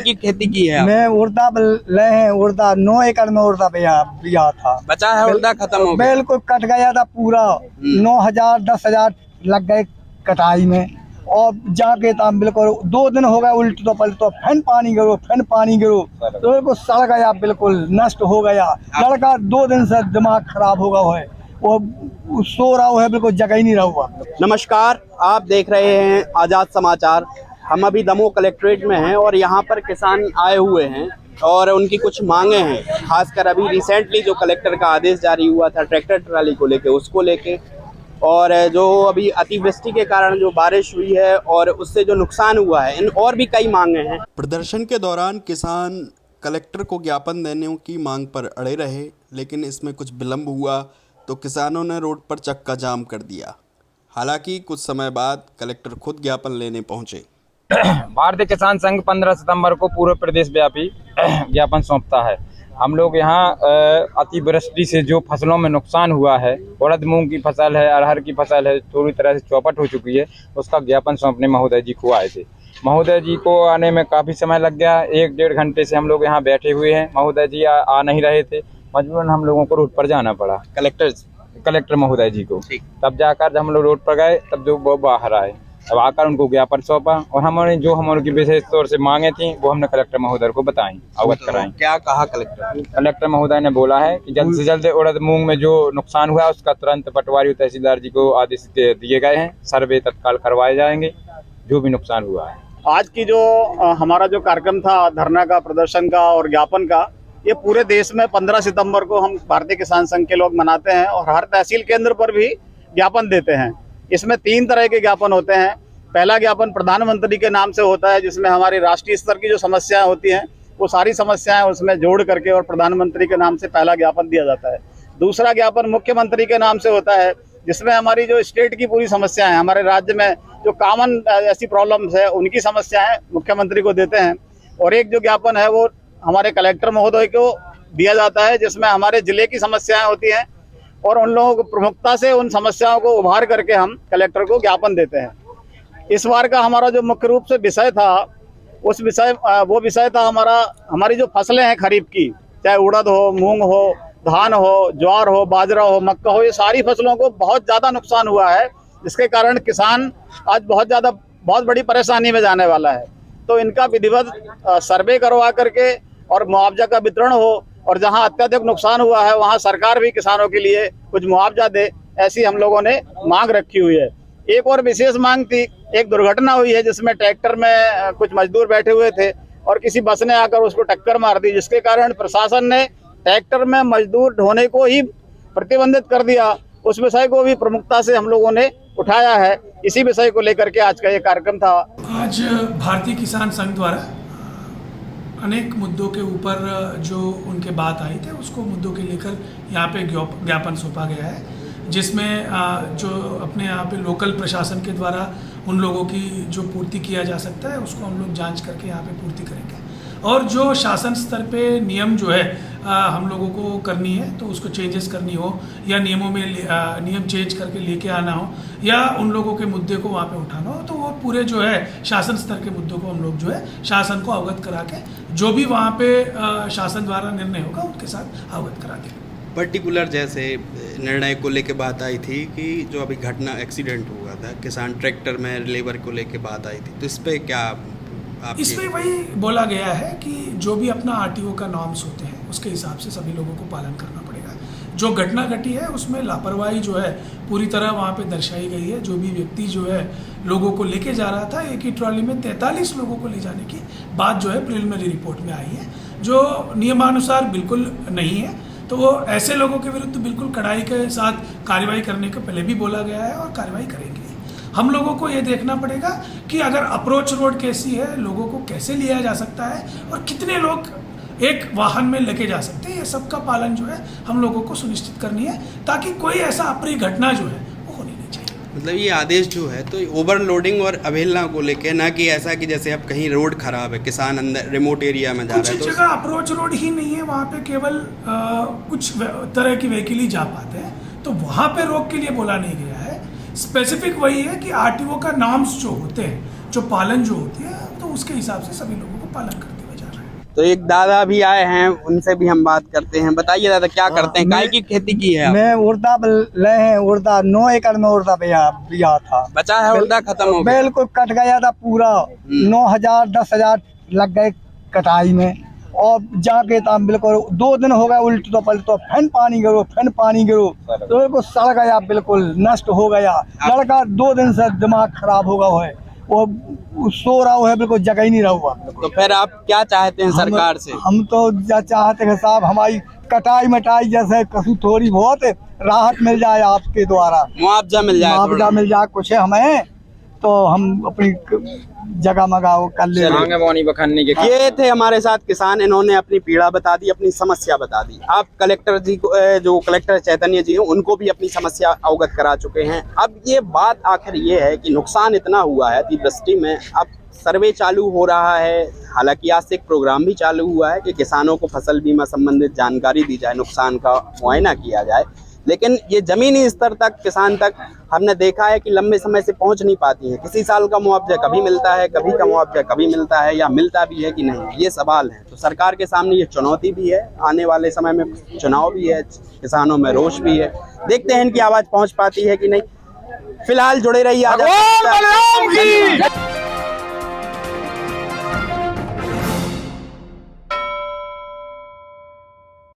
की खेती की है? मैं उड़दा ले हैं, उड़दा 9 एकड़ में उड़दा बिया था। बचा है उड़दा, खत्म हो गया? बिल्कुल कट गया था पूरा। 9,000 10,000 लग गए कटाई में, और जाके तब बिल्कुल 2 दिन हो गए उल्ट तो पलट, तो फिर पानी गिरो तो बिल्कुल सड़ गया, बिल्कुल नष्ट हो गया। लड़का 2 दिन से दिमाग खराब हो गया है, वो सो रहा है, बिल्कुल जगह ही नहीं रहा हुआ। नमस्कार, आप देख रहे हैं आज़ाद समाचार। हम अभी दमोह कलेक्ट्रेट में हैं और यहाँ पर किसान आए हुए हैं और उनकी कुछ मांगे हैं। खासकर अभी रिसेंटली जो कलेक्टर का आदेश जारी हुआ था ट्रैक्टर ट्राली को लेके, उसको लेके, और जो अभी अतिवृष्टि के कारण जो बारिश हुई है और उससे जो नुकसान हुआ है, इन और भी कई मांगे हैं। प्रदर्शन के दौरान किसान कलेक्टर को ज्ञापन देने की मांग पर अड़े रहे, लेकिन इसमें कुछ विलम्ब हुआ तो किसानों ने रोड पर चक्का जाम कर दिया। हालांकि कुछ समय बाद कलेक्टर खुद ज्ञापन लेने पहुंचे। भारतीय किसान संघ 15 सितंबर को पूरे प्रदेश व्यापी ज्ञापन सौंपता है। हम लोग यहाँ अतिवृष्टि से जो फसलों में नुकसान हुआ है, उड़द मूंग की फसल है, अरहर की फसल है, पूरी तरह से चौपट हो चुकी है, उसका ज्ञापन सौंपने महोदय जी को आए थे। महोदय जी को आने में काफ़ी समय लग गया, 1-1.5 घंटे से हम लोग यहाँ बैठे हुए हैं। महोदय जी आ नहीं रहे थे, मजबूरन हम लोगों को रोड पर जाना पड़ा कलेक्टर महोदय जी को। तब जाकर जब हम लोग रोड पर गए, तब जो वो बाहर आए, अब आकर उनको ज्ञापन सौंपा और हमारी की विशेष तौर से मांगे थी वो हमने कलेक्टर महोदय को बताई, अवगत कराई। क्या कहा कलेक्टर? कलेक्टर महोदय ने बोला है कि जल्द से जल्द उड़द मूंग में जो नुकसान हुआ उसका तुरंत पटवारी तहसीलदार जी को आदेश दिए गए हैं, सर्वे तत्काल करवाए जाएंगे जो भी नुकसान हुआ है। आज की जो हमारा जो कार्यक्रम था धरना का, प्रदर्शन का और ज्ञापन का, ये पूरे देश में 15 सितंबर को हम भारतीय किसान संघ के लोग मनाते हैं और हर तहसील केंद्र पर भी ज्ञापन देते हैं। इसमें 3 तरह के ज्ञापन होते हैं। पहला ज्ञापन प्रधानमंत्री के नाम से होता है, जिसमें हमारी राष्ट्रीय स्तर की जो समस्याएं होती हैं वो सारी समस्याएं उसमें जोड़ करके और प्रधानमंत्री के नाम से पहला ज्ञापन दिया जाता है। दूसरा ज्ञापन मुख्यमंत्री के नाम से होता है, जिसमें हमारी जो स्टेट की पूरी समस्याएं हैं, हमारे राज्य में जो कॉमन ऐसी प्रॉब्लम्स है उनकी समस्याएं मुख्यमंत्री को देते हैं। और एक जो ज्ञापन है वो हमारे कलेक्टर महोदय को दिया जाता है, जिसमें हमारे जिले की समस्याएं होती हैं और उन लोगों को प्रमुखता से उन समस्याओं को उभार करके हम कलेक्टर को ज्ञापन देते हैं। इस बार का हमारा जो मुख्य रूप से विषय था, वो विषय था हमारी जो फसलें हैं खरीफ की, चाहे उड़द हो, मूंग हो, धान हो, ज्वार हो, बाजरा हो, मक्का हो, ये सारी फसलों को बहुत ज़्यादा नुकसान हुआ है, जिसके कारण किसान आज बहुत बड़ी परेशानी में जाने वाला है। तो इनका विधिवत सर्वे करवा करके और मुआवजा का वितरण हो, और जहां अत्यधिक नुकसान हुआ है वहां सरकार भी किसानों के लिए कुछ मुआवजा दे, ऐसी हम लोगों ने मांग रखी हुई है। एक और विशेष मांग थी, एक दुर्घटना हुई है जिसमें ट्रैक्टर में कुछ मजदूर बैठे हुए थे और किसी बस ने आकर उसको टक्कर मार दी, जिसके कारण प्रशासन ने ट्रैक्टर में मजदूर ढोने को ही प्रतिबंधित कर दिया। उस विषय को भी प्रमुखता से हम लोगों ने उठाया है। इसी विषय को लेकर के आज का ये कार्यक्रम था। आज भारतीय किसान संघ द्वारा अनेक मुद्दों के ऊपर जो उनके बात आई थे उसको मुद्दों के लेकर यहाँ पे ज्ञापन सौंपा गया है, जिसमें जो अपने यहाँ पे लोकल प्रशासन के द्वारा उन लोगों की जो पूर्ति किया जा सकता है उसको हम लोग जांच करके यहाँ पे पूर्ति करेंगे, और जो शासन स्तर पे नियम जो है हम लोगों को करनी है तो उसको चेंजेस करनी हो या नियमों में नियम चेंज करके लेके आना हो या उन लोगों के मुद्दे को वहाँ पे उठाना हो, तो वो पूरे जो है शासन स्तर के मुद्दों को हम लोग जो है शासन को अवगत करा के जो भी वहाँ पे शासन द्वारा निर्णय होगा उनके साथ अवगत करा देंगे। पर्टिकुलर जैसे निर्णय को लेके बात आई थी कि जो अभी घटना एक्सीडेंट हुआ था, किसान ट्रैक्टर में लेबर को लेके बात आई थी, तो इस पर क्या इसमें वही बोला गया है कि जो भी अपना आरटीओ का नॉर्म्स होते हैं उसके हिसाब से सभी लोगों को पालन करना पड़ेगा। जो घटना घटी है उसमें लापरवाही जो है पूरी तरह वहाँ पे दर्शाई गई है। जो भी व्यक्ति जो है लोगों को लेके जा रहा था, एक ही ट्रॉली में 43 लोगों को ले जाने की बात जो है प्रिलिमिनरी रिपोर्ट में आई है, जो नियमानुसार बिल्कुल नहीं है। तो वो ऐसे लोगों के विरुद्ध बिल्कुल कड़ाई के साथ कार्रवाई करने को पहले भी बोला गया है और कार्रवाई करेंगे। हम लोगों को ये देखना पड़ेगा कि अगर अप्रोच रोड कैसी है, लोगों को कैसे लिया जा सकता है और कितने लोग एक वाहन में लेके जा सकते हैं, ये सब का पालन जो है हम लोगों को सुनिश्चित करनी है, ताकि कोई ऐसा अप्रिय घटना जो है वो होनी नहीं चाहिए। मतलब ये आदेश जो है तो ओवरलोडिंग और अवहेलना को लेके, ना कि ऐसा कि जैसे अब कहीं रोड खराब है, किसान अंदर रिमोट एरिया में जा रहा है, कुछ जगह अप्रोच रोड ही नहीं है, वहाँ पे केवल कुछ तरह की व्हीकल ही जा पाते हैं, तो वहाँ पे रोक के लिए बोला नहीं गया है। स्पेसिफिक वही है कि आरटीओ का नॉर्म्स जो होते हैं, जो पालन जो होती है, तो उसके हिसाब से सभी लोगों को पालन करते हुए जाना। तो एक दादा भी आए हैं, उनसे भी हम बात करते हैं। बताइए दादा, क्या करते हैं, काय की खेती की है आप? मैं उड़दा ले हैं, उड़दा 9 एकड़ में उड़दा बिया था। बचा है उड़दा, खत्म हो गया? बिल्कुल कट गया था पूरा। 9,000 10,000 लग गए कटाई में, और जाके था बिल्कुल 2 दिन हो गए उल्ट तो पलट, तो फिर पानी गिरो, फिर पानी गिरो, तो बिल्कुल सड़ गया, बिल्कुल नष्ट हो गया। लड़का 2 दिन से दिमाग खराब हो गया है, वो सो रहा है, बिल्कुल जगह ही नहीं रहा हुआ। तो फिर आप क्या चाहते हैं सरकार से? हम तो चाहते हैं साहब, हमारी कटाई मटाई जैसे कसू थोड़ी बहुत राहत मिल जाए आपके द्वारा, मुआवजा मिल जाए, मुआवजा मिल जाए कुछ हमें, तो हम अपनी जगह मगाओ कर ले। ये थे हमारे साथ किसान, इन्होंने अपनी पीड़ा बता दी, अपनी समस्या बता दी। आप कलेक्टर जी को, जो कलेक्टर चैतन्य जी हैं, उनको भी अपनी समस्या अवगत करा चुके हैं। अब ये बात आखिर ये है कि नुकसान इतना हुआ है अतिवृष्टि में, अब सर्वे चालू हो रहा है। हालांकि आज से एक प्रोग्राम भी चालू हुआ है कि किसानों को फसल बीमा संबंधित जानकारी दी जाए, नुकसान का मुआयना किया जाए, लेकिन ये जमीनी स्तर तक, किसान तक हमने देखा है कि लंबे समय से पहुंच नहीं पाती है। किसी साल का मुआवजा कभी मिलता है, कभी का मुआवजा कभी मिलता है, या मिलता भी है कि नहीं, ये सवाल है। तो सरकार के सामने ये चुनौती भी है, आने वाले समय में चुनाव भी है, किसानों में रोष भी है। देखते हैं इनकी आवाज़ पहुंच पाती है कि नहीं। फिलहाल जुड़े रहिए।